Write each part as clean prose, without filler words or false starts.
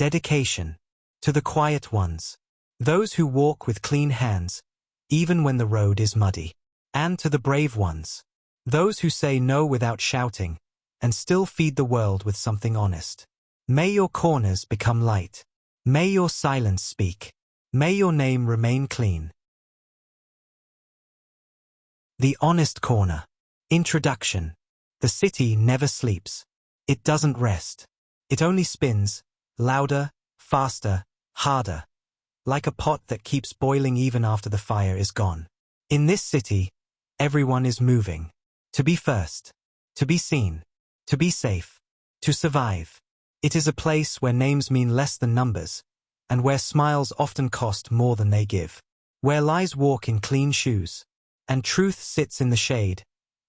dedication. To the quiet ones. Those who walk with clean hands, even when the road is muddy. And to the brave ones. Those who say no without shouting, and still feed the world with something honest. May your corners become light. May your silence speak. May your name remain clean. The Honest Corner. Introduction. The city never sleeps. It doesn't rest. It only spins, louder, faster, harder. Like a pot that keeps boiling even after the fire is gone. In this city, everyone is moving. To be first. To be seen. To be safe. To survive. It is a place where names mean less than numbers, and where smiles often cost more than they give. Where lies walk in clean shoes, and truth sits in the shade,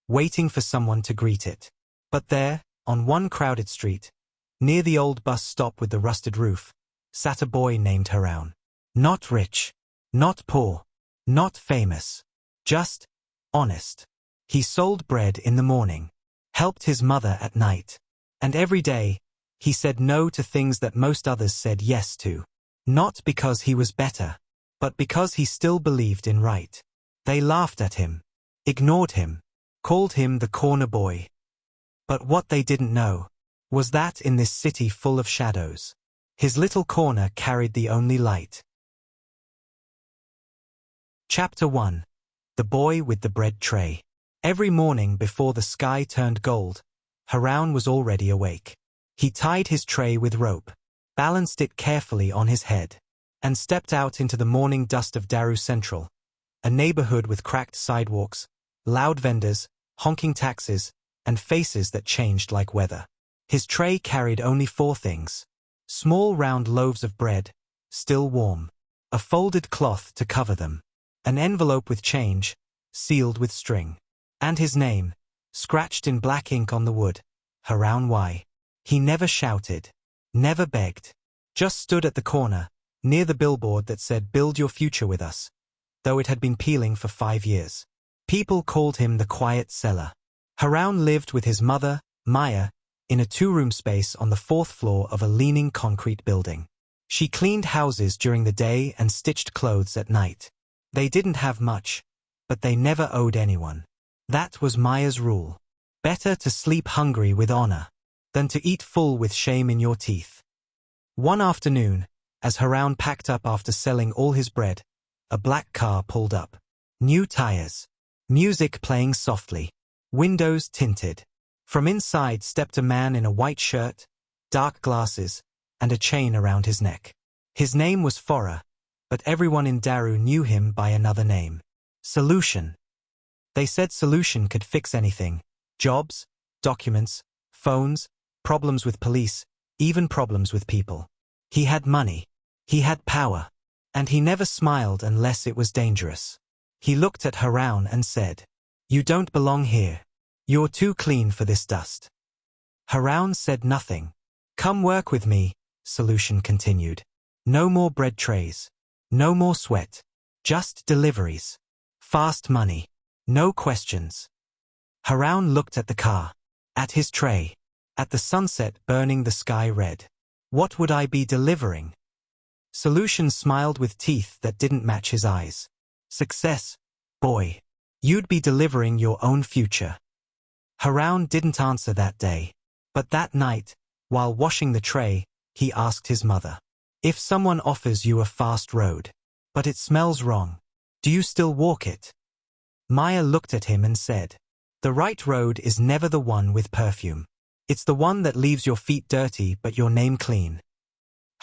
waiting for someone to greet it. But there, on one crowded street, near the old bus stop with the rusted roof, sat a boy named Haroun. Not rich, not poor, not famous, just honest. He sold bread in the morning, helped his mother at night, and every day, he said no to things that most others said yes to. Not because he was better, but because he still believed in right. They laughed at him, ignored him, called him the corner boy. But what they didn't know was that in this city full of shadows, his little corner carried the only light. Chapter 1. The Boy with the Bread Tray. Every morning before the sky turned gold, Haroun was already awake. He tied his tray with rope, balanced it carefully on his head, and stepped out into the morning dust of Daru Central, a neighborhood with cracked sidewalks, loud vendors, honking taxis, and faces that changed like weather. His tray carried only 4 things. Small round loaves of bread, still warm, a folded cloth to cover them, an envelope with change, sealed with string, and his name, scratched in black ink on the wood, Haroun Y. He never shouted, never begged, just stood at the corner, near the billboard that said "Build your future with us," though it had been peeling for 5 years. People called him the quiet seller. Haroun lived with his mother, Maya, in a 2-room space on the 4th floor of a leaning concrete building. She cleaned houses during the day and stitched clothes at night. They didn't have much, but they never owed anyone. That was Maya's rule. Better to sleep hungry with honor than to eat full with shame in your teeth. One afternoon, as Haroun packed up after selling all his bread, a black car pulled up. New tires. Music playing softly. Windows tinted. From inside stepped a man in a white shirt, dark glasses, and a chain around his neck. His name was Farah, but everyone in Daru knew him by another name. Solution. They said Solution could fix anything. Jobs, documents, phones, problems with police, even problems with people. He had money. He had power. And he never smiled unless it was dangerous. He looked at Haroun and said, "You don't belong here. You're too clean for this dust." Haroun said nothing. "Come work with me," Solution continued. "No more bread trays. No more sweat. Just deliveries. Fast money. No questions." Haroun looked at the car, at his tray, at the sunset burning the sky red. What would I be delivering? Solution smiled with teeth that didn't match his eyes. Success, boy. You'd be delivering your own future. Haroun didn't answer that day. But that night, while washing the tray, he asked his mother, "If someone offers you a fast road, but it smells wrong, do you still walk it?" Maya looked at him and said, "The right road is never the one with perfume. It's the one that leaves your feet dirty but your name clean."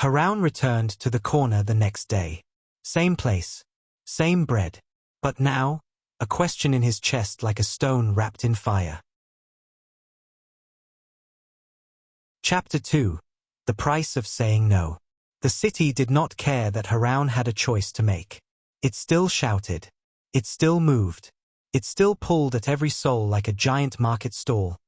Haroun returned to the corner the next day. Same place, same bread, but now, a question in his chest like a stone wrapped in fire. Chapter 2. The Price of Saying No. The city did not care that Haroun had a choice to make. It still shouted. It still moved. It still pulled at every soul like a giant market stall.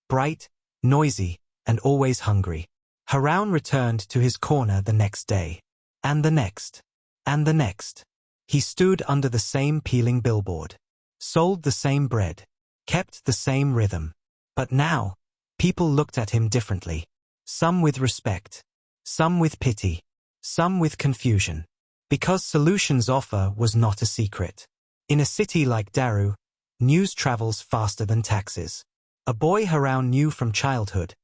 Bright, noisy, and always hungry. Haroun returned to his corner the next day. And the next. And the next. He stood under the same peeling billboard. Sold the same bread. Kept the same rhythm. But now, people looked at him differently. Some with respect. some with pity, some with confusion. Because Solution's offer was not a secret. In a city like Daru, news travels faster than taxis. A boy Haroun knew from childhood,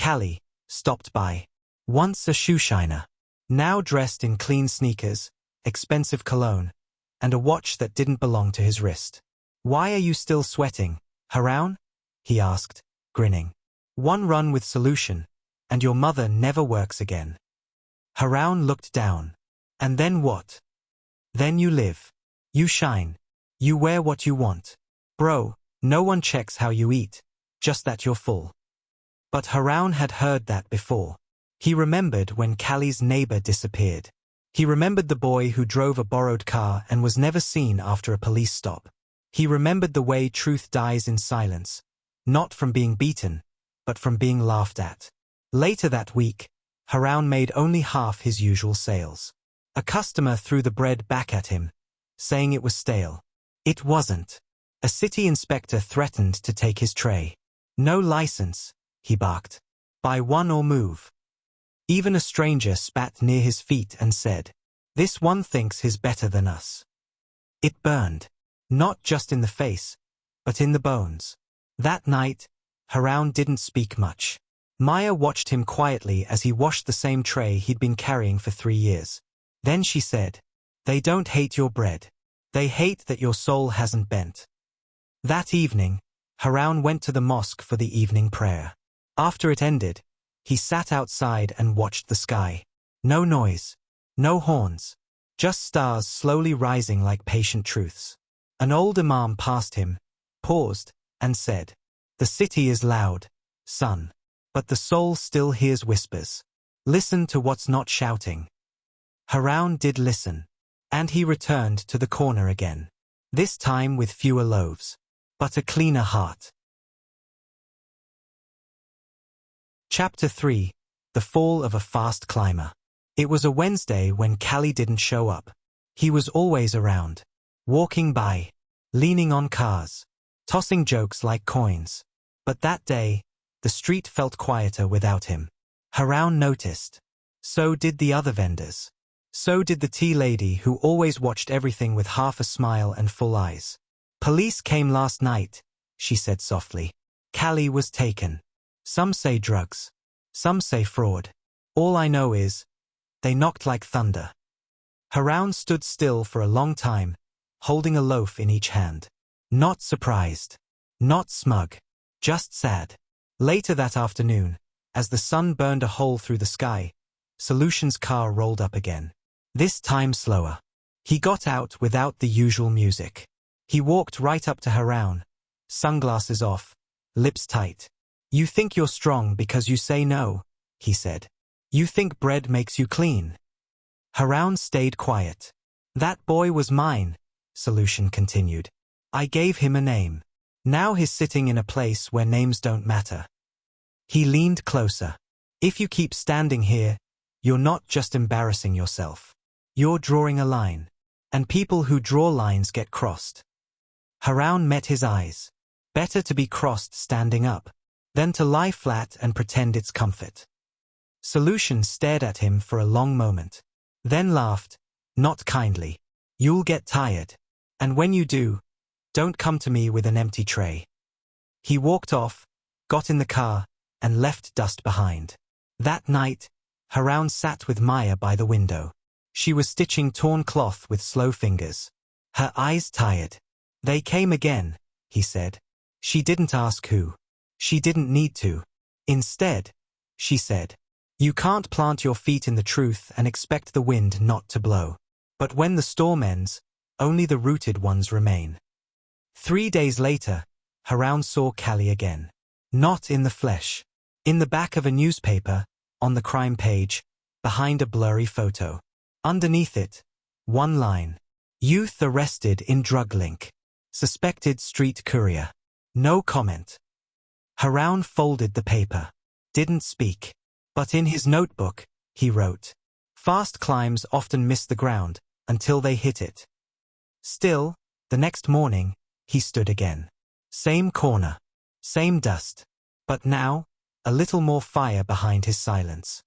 Callie, stopped by. Once a shoeshiner. Now dressed in clean sneakers, expensive cologne, and a watch that didn't belong to his wrist. "Why are you still sweating, Haroun?" he asked, grinning. "One run with Solution, and your mother never works again." Haroun looked down. "And then what?" "Then you live. You shine. You wear what you want. Bro, no one checks how you eat, just that you're full." But Haroun had heard that before. He remembered when Callie's neighbor disappeared. He remembered the boy who drove a borrowed car and was never seen after a police stop. He remembered the way truth dies in silence, not from being beaten, but from being laughed at. Later that week, Haroun made only half his usual sales. A customer threw the bread back at him, saying it was stale. It wasn't. A city inspector threatened to take his tray. "No license," he barked. "Buy one or move." Even a stranger spat near his feet and said, "This one thinks he's better than us." It burned. Not just in the face, but in the bones. That night, Haroun didn't speak much. Maya watched him quietly as he washed the same tray he'd been carrying for 3 years. Then she said, "They don't hate your bread. They hate that your soul hasn't bent." That evening, Haroun went to the mosque for the evening prayer. After it ended, he sat outside and watched the sky. No noise, no horns, just stars slowly rising like patient truths. An old imam passed him, paused, and said, "The city is loud, son, but the soul still hears whispers. Listen to what's not shouting." Haroun did listen, and he returned to the corner again. This time with fewer loaves, but a cleaner heart. Chapter 3. The Fall of a Fast Climber. It was a Wednesday when Callie didn't show up. He was always around, walking by, leaning on cars, tossing jokes like coins. But that day, the street felt quieter without him. Haroun noticed. So did the other vendors. So did the tea lady who always watched everything with half a smile and full eyes. "Police came last night," she said softly. "Callie was taken. Some say drugs. Some say fraud. All I know is, they knocked like thunder." Haroun stood still for a long time, holding a loaf in each hand. Not surprised. Not smug. Just sad. Later that afternoon, as the sun burned a hole through the sky, Solution's car rolled up again. This time slower. He got out without the usual music. He walked right up to Haroun, sunglasses off, lips tight. "You think you're strong because you say no," he said. "You think bread makes you clean." Haroun stayed quiet. "That boy was mine," Solution continued. "I gave him a name. Now he's sitting in a place where names don't matter." He leaned closer. "If you keep standing here, you're not just embarrassing yourself. You're drawing a line. And people who draw lines get crossed." Haroun met his eyes. Better to be crossed standing up than to lie flat and pretend it's comfort. Solution stared at him for a long moment, then laughed, not kindly. "You'll get tired. And when you do, don't come to me with an empty tray." He walked off, got in the car, and left dust behind. That night, Haroun sat with Maya by the window. She was stitching torn cloth with slow fingers. Her eyes tired. "They came again," he said. She didn't ask who. She didn't need to. Instead, she said, "You can't plant your feet in the truth and expect the wind not to blow. But when the storm ends, only the rooted ones remain." 3 days later, Haroun saw Callie again. Not in the flesh. In the back of a newspaper, on the crime page, behind a blurry photo. Underneath it, one line. "Youth arrested in drug link. Suspected street courier." No comment. Haroun folded the paper. Didn't speak. But in his notebook, he wrote, "Fast climbs often miss the ground until they hit it." Still, the next morning, he stood again. Same corner. Same dust. But now, a little more fire behind his silence.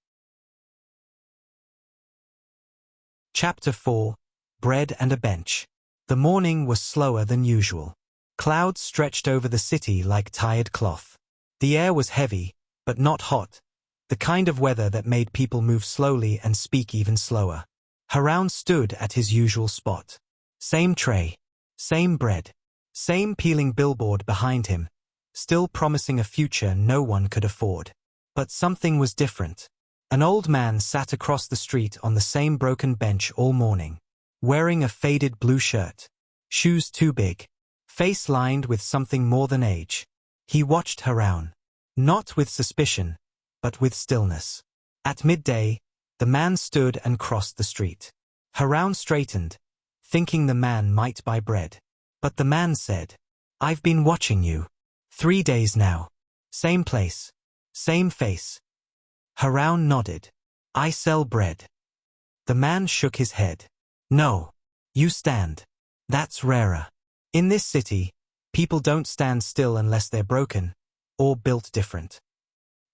Chapter 4. Bread and a Bench. The morning was slower than usual. Clouds stretched over the city like tired cloth. The air was heavy, but not hot, the kind of weather that made people move slowly and speak even slower. Haroun stood at his usual spot. Same tray, same bread, same peeling billboard behind him, still promising a future no one could afford. But something was different. An old man sat across the street on the same broken bench all morning, wearing a faded blue shirt, shoes too big, face lined with something more than age. He watched Haroun, not with suspicion, but with stillness. At midday, the man stood and crossed the street. Haroun straightened, thinking the man might buy bread. But the man said, "I've been watching you. 3 days now. Same place. Same face." Haroun nodded. "I sell bread." The man shook his head. "No. You stand. That's rarer. In this city, people don't stand still unless they're broken, or built different."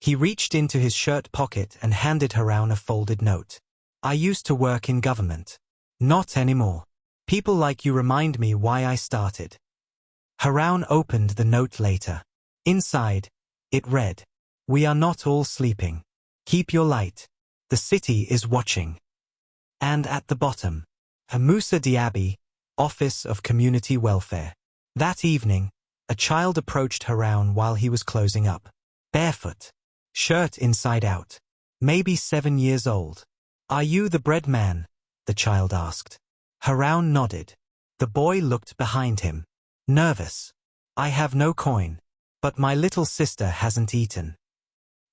He reached into his shirt pocket and handed Haroun a folded note. "I used to work in government. Not anymore. People like you remind me why I started." Haroun opened the note later. Inside, it read, "We are not all sleeping. Keep your light. The city is watching." And at the bottom, a Musa Diaby, Office of Community Welfare. That evening, a child approached Haroun while he was closing up. Barefoot. Shirt inside out. Maybe 7 years old. "Are you the bread man?" the child asked. Haroun nodded. The boy looked behind him. Nervous. "I have no coin. But my little sister hasn't eaten."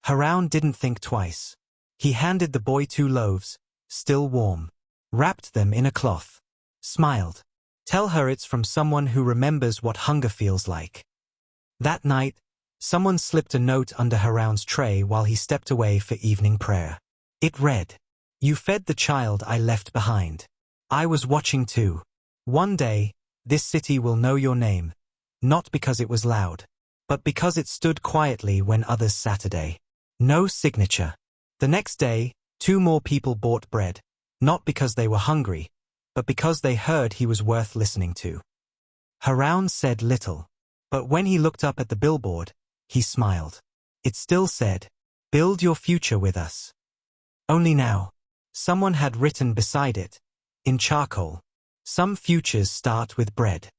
Haroun didn't think twice. He handed the boy 2 loaves, still warm, wrapped them in a cloth, smiled. "Tell her it's from someone who remembers what hunger feels like." That night, someone slipped a note under Haroun's tray while he stepped away for evening prayer. It read, "You fed the child I left behind. I was watching too. One day, this city will know your name, not because it was loud, but because it stood quietly when others Saturday." No signature. The next day, 2 more people bought bread, not because they were hungry, but because they heard he was worth listening to. Haroun said little, but when he looked up at the billboard, he smiled. It still said, "Build your future with us." Only now, someone had written beside it, in charcoal, "Some futures start with bread."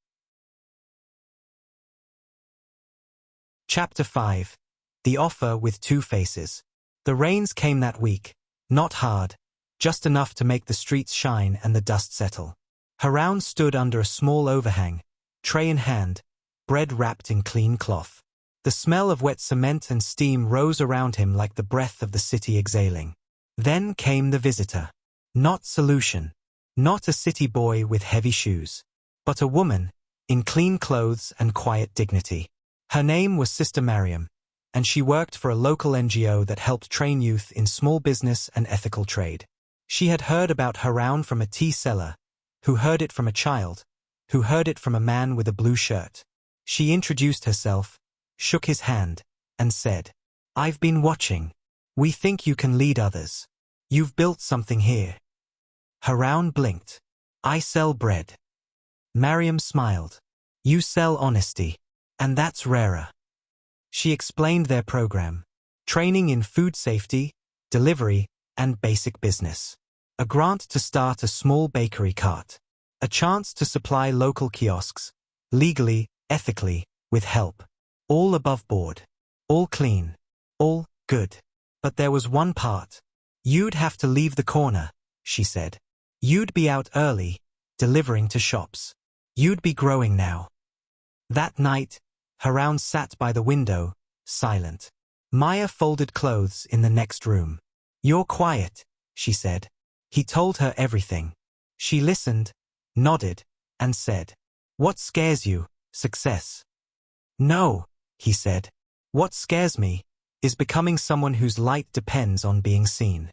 Chapter 5. The Offer with 2 Faces. The rains came that week, not hard, just enough to make the streets shine and the dust settle. Haroun stood under a small overhang, tray in hand, bread wrapped in clean cloth. The smell of wet cement and steam rose around him like the breath of the city exhaling. Then came the visitor. Not solution. Not a city boy with heavy shoes. But a woman, in clean clothes and quiet dignity. Her name was Sister Mariam, and she worked for a local NGO that helped train youth in small business and ethical trade. She had heard about Haroun from a tea seller, who heard it from a child, who heard it from a man with a blue shirt. She introduced herself, shook his hand, and said, "I've been watching. We think you can lead others. You've built something here." Haroun blinked. "I sell bread." Mariam smiled. "You sell honesty. And that's rarer." She explained their program. Training in food safety, delivery, and basic business. A grant to start a small bakery cart. A chance to supply local kiosks, legally, ethically, with help. All above board. All clean. All good. But there was one part. "You'd have to leave the corner," she said. "You'd be out early, delivering to shops. You'd be growing now." That night, Haroun sat by the window, silent. Maya folded clothes in the next room. "You're quiet," she said. He told her everything. She listened, nodded, and said, "What scares you, success?" "No," he said. "What scares me is becoming someone whose light depends on being seen."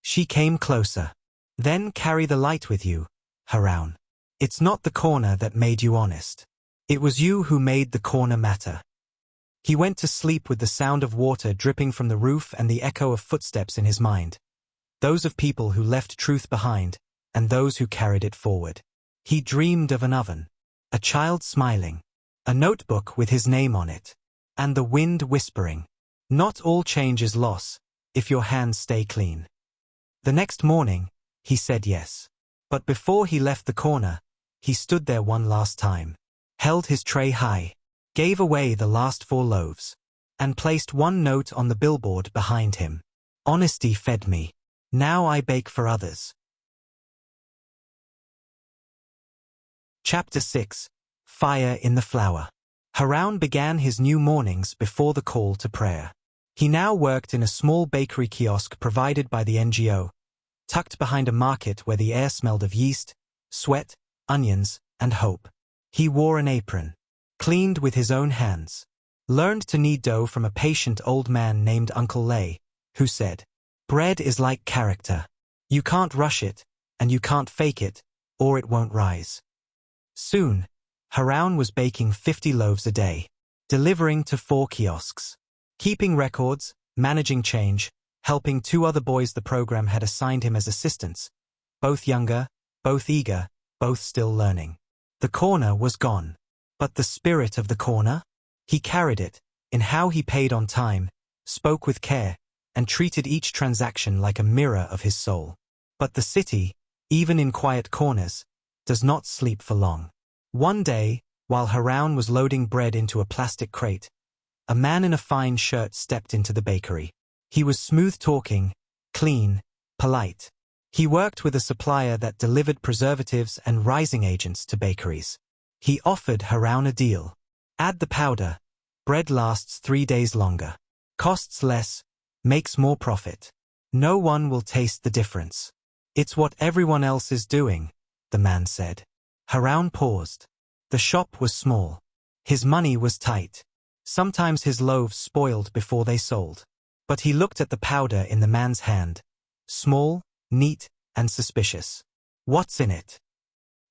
She came closer. "Then carry the light with you, Haroun. It's not the corner that made you honest. It was you who made the corner matter." He went to sleep with the sound of water dripping from the roof and the echo of footsteps in his mind. Those of people who left truth behind, and those who carried it forward. He dreamed of an oven, a child smiling, a notebook with his name on it, and the wind whispering, "Not all change is loss, if your hands stay clean." The next morning, he said yes. But before he left the corner, he stood there one last time, held his tray high, gave away the last 4 loaves, and placed one note on the billboard behind him. "Honesty fed me. Now I bake for others." Chapter 6. Fire in the Flour. Haroun began his new mornings before the call to prayer. He now worked in a small bakery kiosk provided by the NGO, tucked behind a market where the air smelled of yeast, sweat, onions, and hope. He wore an apron, cleaned with his own hands, learned to knead dough from a patient old man named Uncle Lay, who said, "Bread is like character. You can't rush it, and you can't fake it, or it won't rise." Soon, Haroun was baking 50 loaves a day, delivering to 4 kiosks, keeping records, managing change, helping 2 other boys the program had assigned him as assistants, both younger, both eager, both still learning. The corner was gone. But the spirit of the corner? He carried it, in how he paid on time, spoke with care, and treated each transaction like a mirror of his soul. But the city, even in quiet corners, does not sleep for long. One day, while Haroun was loading bread into a plastic crate, a man in a fine shirt stepped into the bakery. He was smooth-talking, clean, polite. He worked with a supplier that delivered preservatives and rising agents to bakeries. He offered Haroun a deal. Add the powder, bread lasts 3 days longer. Costs less, makes more profit. No one will taste the difference. It's what everyone else is doing, the man said. Haroun paused. The shop was small. His money was tight. Sometimes his loaves spoiled before they sold. But he looked at the powder in the man's hand. Small, neat, and suspicious. "What's in it?"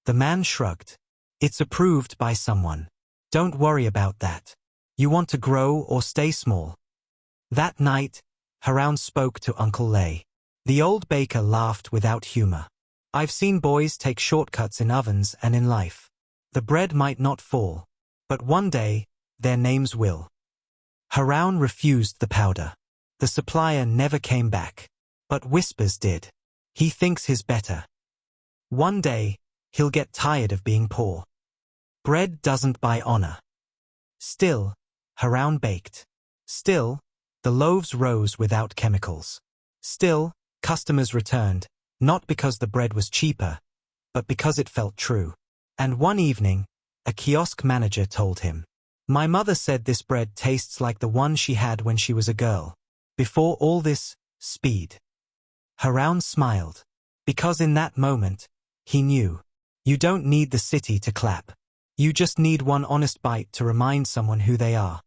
The man shrugged. "It's approved by someone. Don't worry about that. You want to grow or stay small." That night, Haroun spoke to Uncle Lay. The old baker laughed without humor. "I've seen boys take shortcuts in ovens and in life. The bread might not fall, but one day, their names will." Haroun refused the powder. The supplier never came back. But whispers did. He thinks he's better. One day, he'll get tired of being poor. Bread doesn't buy honor. Still, Haroun baked. Still, the loaves rose without chemicals. Still, customers returned, not because the bread was cheaper, but because it felt true. And one evening, a kiosk manager told him, "My mother said this bread tastes like the one she had when she was a girl. Before all this, speed." Haroun smiled, because in that moment, he knew, you don't need the city to clap. You just need one honest bite to remind someone who they are.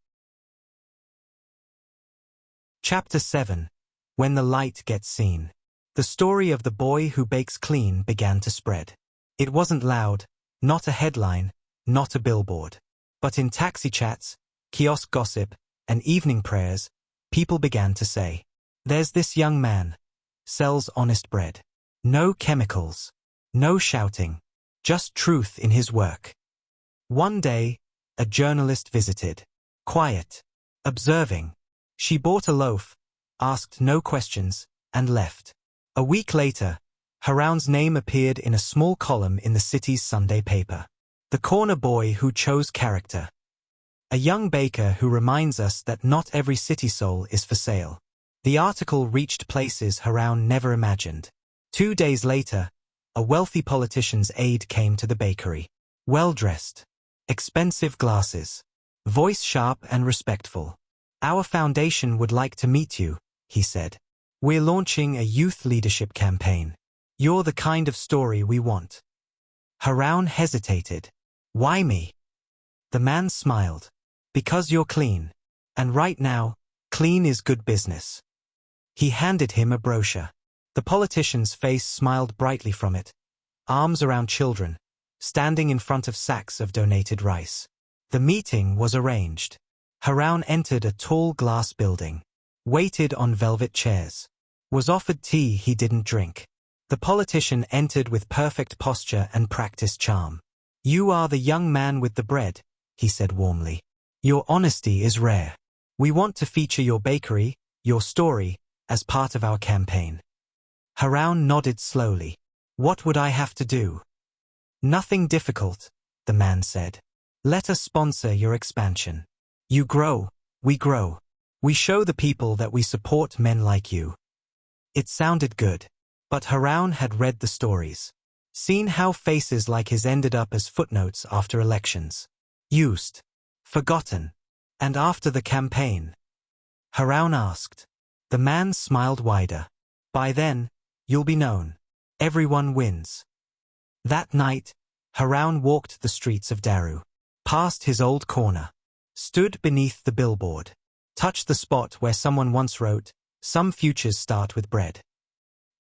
Chapter 7. When the Light Gets Seen. The story of the boy who bakes clean began to spread. It wasn't loud, not a headline, not a billboard. But in taxi chats, kiosk gossip, and evening prayers, people began to say, "There's this young man. Sells honest bread. No chemicals. No shouting. Just truth in his work." One day, a journalist visited. Quiet. Observing. She bought a loaf, asked no questions, and left. A week later, Haroun's name appeared in a small column in the city's Sunday paper. The corner boy who chose character. A young baker who reminds us that not every city soul is for sale. The article reached places Haroun never imagined. 2 days later, a wealthy politician's aide came to the bakery. Well-dressed. Expensive glasses. Voice sharp and respectful. "Our foundation would like to meet you," he said. "We're launching a youth leadership campaign. You're the kind of story we want." Haroun hesitated. "Why me?" The man smiled. "Because you're clean. And right now, clean is good business." He handed him a brochure. The politician's face smiled brightly from it. Arms around children, standing in front of sacks of donated rice. The meeting was arranged. Haroun entered a tall glass building. Waited on velvet chairs. Was offered tea he didn't drink. The politician entered with perfect posture and practiced charm. "You are the young man with the bread," he said warmly. "Your honesty is rare. We want to feature your bakery, your story, as part of our campaign." Haroun nodded slowly. "What would I have to do?" "Nothing difficult," the man said. "Let us sponsor your expansion. You grow, we grow. We show the people that we support men like you." It sounded good. But Haroun had read the stories. Seen how faces like his ended up as footnotes after elections. Used. Forgotten. And after the campaign? Haroun asked. The man smiled wider. "By then, you'll be known. Everyone wins." That night, Haroun walked the streets of Daru. Passed his old corner. Stood beneath the billboard. Touched the spot where someone once wrote, "Some futures start with bread."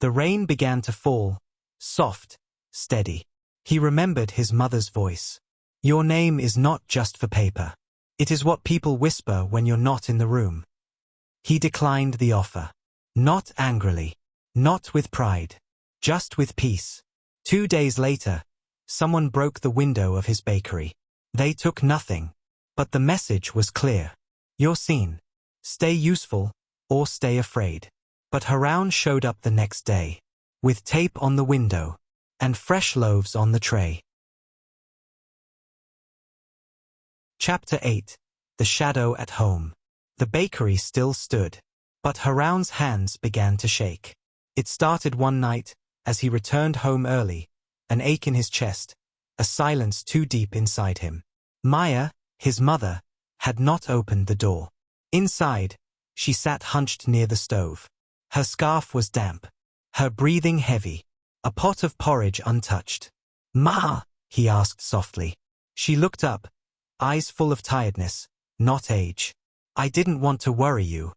The rain began to fall, soft, steady. He remembered his mother's voice. "Your name is not just for paper. It is what people whisper when you're not in the room." He declined the offer. Not angrily. Not with pride. Just with peace. 2 days later, someone broke the window of his bakery. They took nothing. But the message was clear. "You're seen. Stay useful, or stay afraid." But Haroun showed up the next day. With tape on the window. And fresh loaves on the tray. Chapter 8. The Shadow at Home. The bakery still stood. But Haroun's hands began to shake. It started one night, as he returned home early, an ache in his chest, a silence too deep inside him. Maya, his mother, had not opened the door. Inside, she sat hunched near the stove. Her scarf was damp. Her breathing heavy. A pot of porridge untouched. "Ma?" he asked softly. She looked up, eyes full of tiredness, not age. "I didn't want to worry you."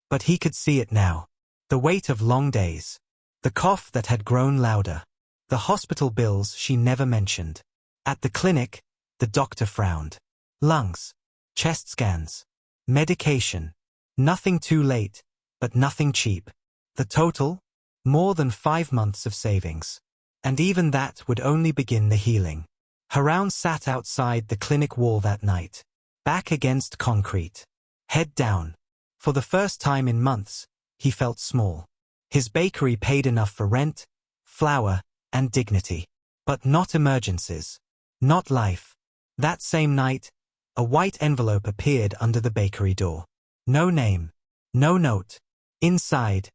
But he could see it now. The weight of long days. The cough that had grown louder. The hospital bills she never mentioned. At the clinic, the doctor frowned. Lungs. Chest scans. Medication. Nothing too late, but nothing cheap. The total? More than 5 months of savings. And even that would only begin the healing. Haroun sat outside the clinic wall that night. Back against concrete. Head down. For the first time in months, he felt small. His bakery paid enough for rent, flour, and dignity. But not emergencies. Not life. That same night, a white envelope appeared under the bakery door. No name. No note. Inside,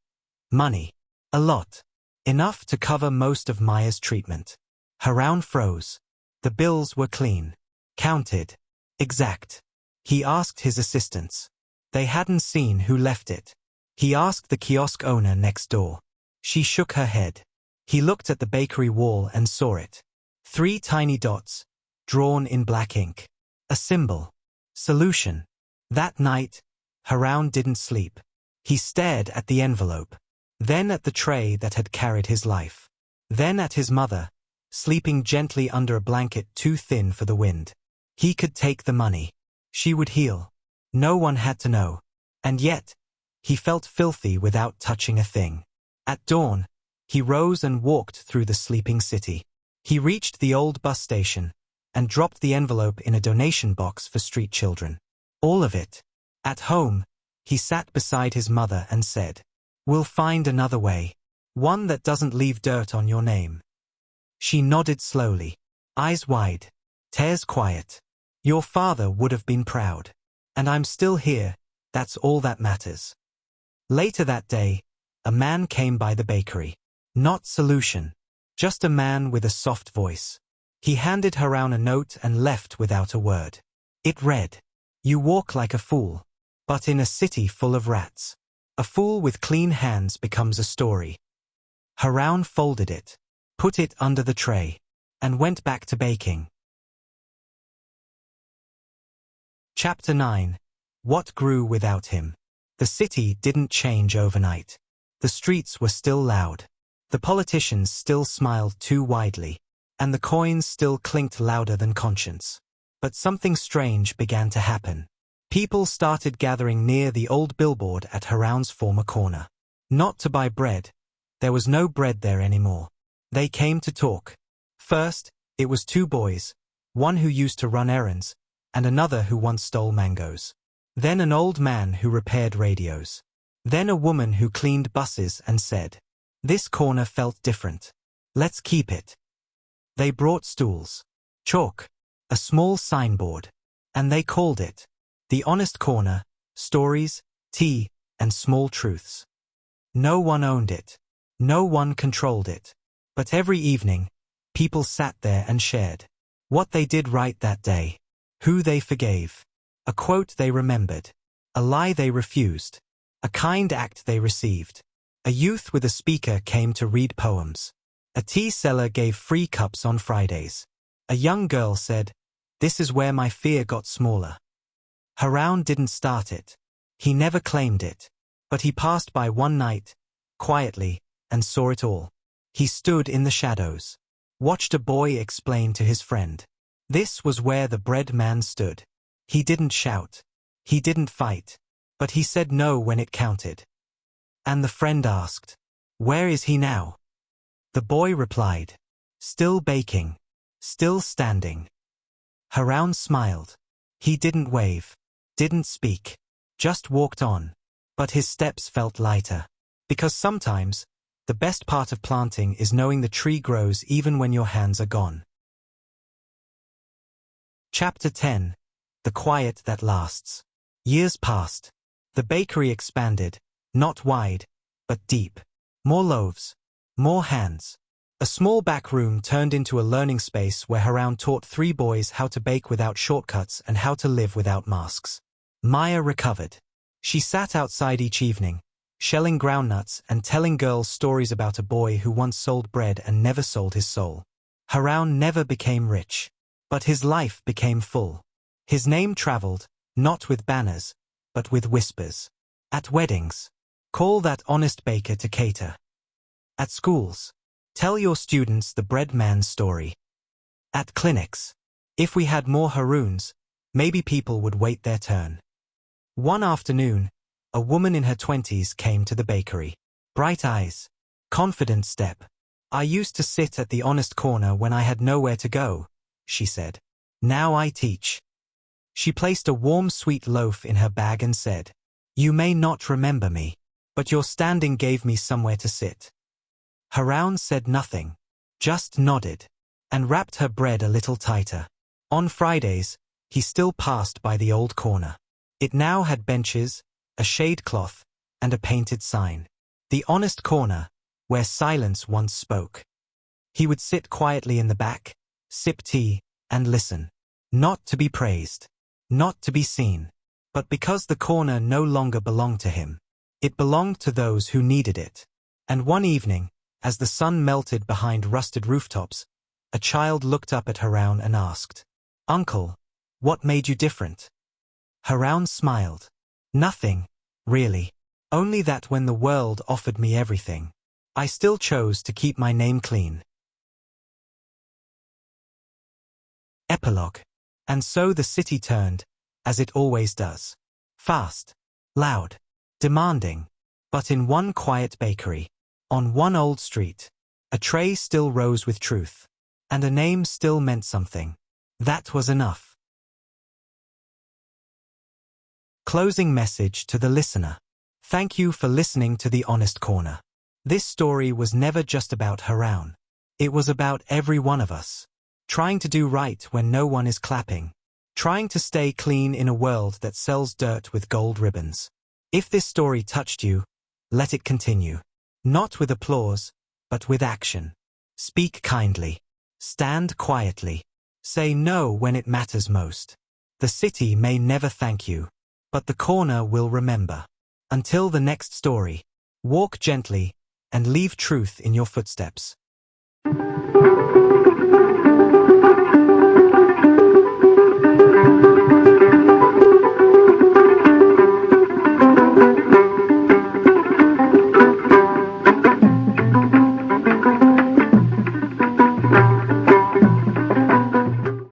money. A lot. Enough to cover most of Maya's treatment. Haroun froze. The bills were clean. Counted. Exact. He asked his assistants. They hadn't seen who left it. He asked the kiosk owner next door. She shook her head. He looked at the bakery wall and saw it. 3 tiny dots, drawn in black ink. A symbol. Solution. That night, Haroun didn't sleep. He stared at the envelope. Then at the tray that had carried his life. Then at his mother, sleeping gently under a blanket too thin for the wind. He could take the money. She would heal. No one had to know. And yet, he felt filthy without touching a thing. At dawn, he rose and walked through the sleeping city. He reached the old bus station and dropped the envelope in a donation box for street children. All of it. At home, he sat beside his mother and said, "We'll find another way. One that doesn't leave dirt on your name." She nodded slowly, eyes wide, tears quiet. "Your father would have been proud. And I'm still here, that's all that matters." Later that day, a man came by the bakery. Not solution. Just a man with a soft voice. He handed Haroun a note and left without a word. It read, "You walk like a fool, but in a city full of rats. A fool with clean hands becomes a story." Haroun folded it, put it under the tray, and went back to baking. Chapter 9. What grew without him. The city didn't change overnight. The streets were still loud. The politicians still smiled too widely. And the coins still clinked louder than conscience. But something strange began to happen. People started gathering near the old billboard at Haroun's former corner. Not to buy bread. There was no bread there anymore. They came to talk. First, it was two boys, one who used to run errands, and another who once stole mangoes. Then an old man who repaired radios. Then a woman who cleaned buses and said, "This corner felt different. Let's keep it." They brought stools, chalk, a small signboard, and they called it The Honest Corner, Stories, Tea, and Small Truths. No one owned it. No one controlled it. But every evening, people sat there and shared what they did right that day, who they forgave, a quote they remembered, a lie they refused, a kind act they received. A youth with a speaker came to read poems. A tea seller gave free cups on Fridays. A young girl said, "This is where my fear got smaller." Haroun didn't start it. He never claimed it. But he passed by one night, quietly, and saw it all. He stood in the shadows, watched a boy explain to his friend. This was where the bread man stood. He didn't shout. He didn't fight. But he said no when it counted. And the friend asked, "Where is he now?" The boy replied, "Still baking. Still standing." Haroun smiled. He didn't wave. Didn't speak. Just walked on. But his steps felt lighter. Because sometimes, the best part of planting is knowing the tree grows even when your hands are gone. Chapter 10. The Quiet That Lasts. Years passed. The bakery expanded, not wide, but deep. More loaves. More hands. A small back room turned into a learning space where Haroun taught 3 boys how to bake without shortcuts and how to live without masks. Maya recovered. She sat outside each evening, shelling groundnuts and telling girls stories about a boy who once sold bread and never sold his soul. Haroun never became rich. But his life became full. His name traveled, not with banners, but with whispers. At weddings, call that honest baker to cater. At schools, tell your students the bread man's story. At clinics, if we had more Harouns, maybe people would wait their turn. One afternoon, a woman in her 20s came to the bakery. Bright eyes, confident step. "I used to sit at the honest corner when I had nowhere to go," she said. "Now I teach." She placed a warm sweet loaf in her bag and said, "You may not remember me, but your standing gave me somewhere to sit." Haroun said nothing, just nodded, and wrapped her bread a little tighter. On Fridays, he still passed by the old corner. It now had benches, a shade cloth, and a painted sign. The honest corner, where silence once spoke. He would sit quietly in the back, sip tea, and listen. Not to be praised. Not to be seen. But because the corner no longer belonged to him. It belonged to those who needed it. And one evening, as the sun melted behind rusted rooftops, a child looked up at Haroun and asked, "Uncle, what made you different?" Haroun smiled. "Nothing, really. Only that when the world offered me everything, I still chose to keep my name clean." Epilogue. And so the city turned, as it always does. Fast, loud, demanding. But in one quiet bakery, on one old street, a tray still rose with truth, and a name still meant something. That was enough. Closing message to the listener. Thank you for listening to The Honest Corner. This story was never just about Haroun. It was about every one of us. Trying to do right when no one is clapping. Trying to stay clean in a world that sells dirt with gold ribbons. If this story touched you, let it continue. Not with applause, but with action. Speak kindly. Stand quietly. Say no when it matters most. The city may never thank you, but the corner will remember. Until the next story, walk gently and leave truth in your footsteps.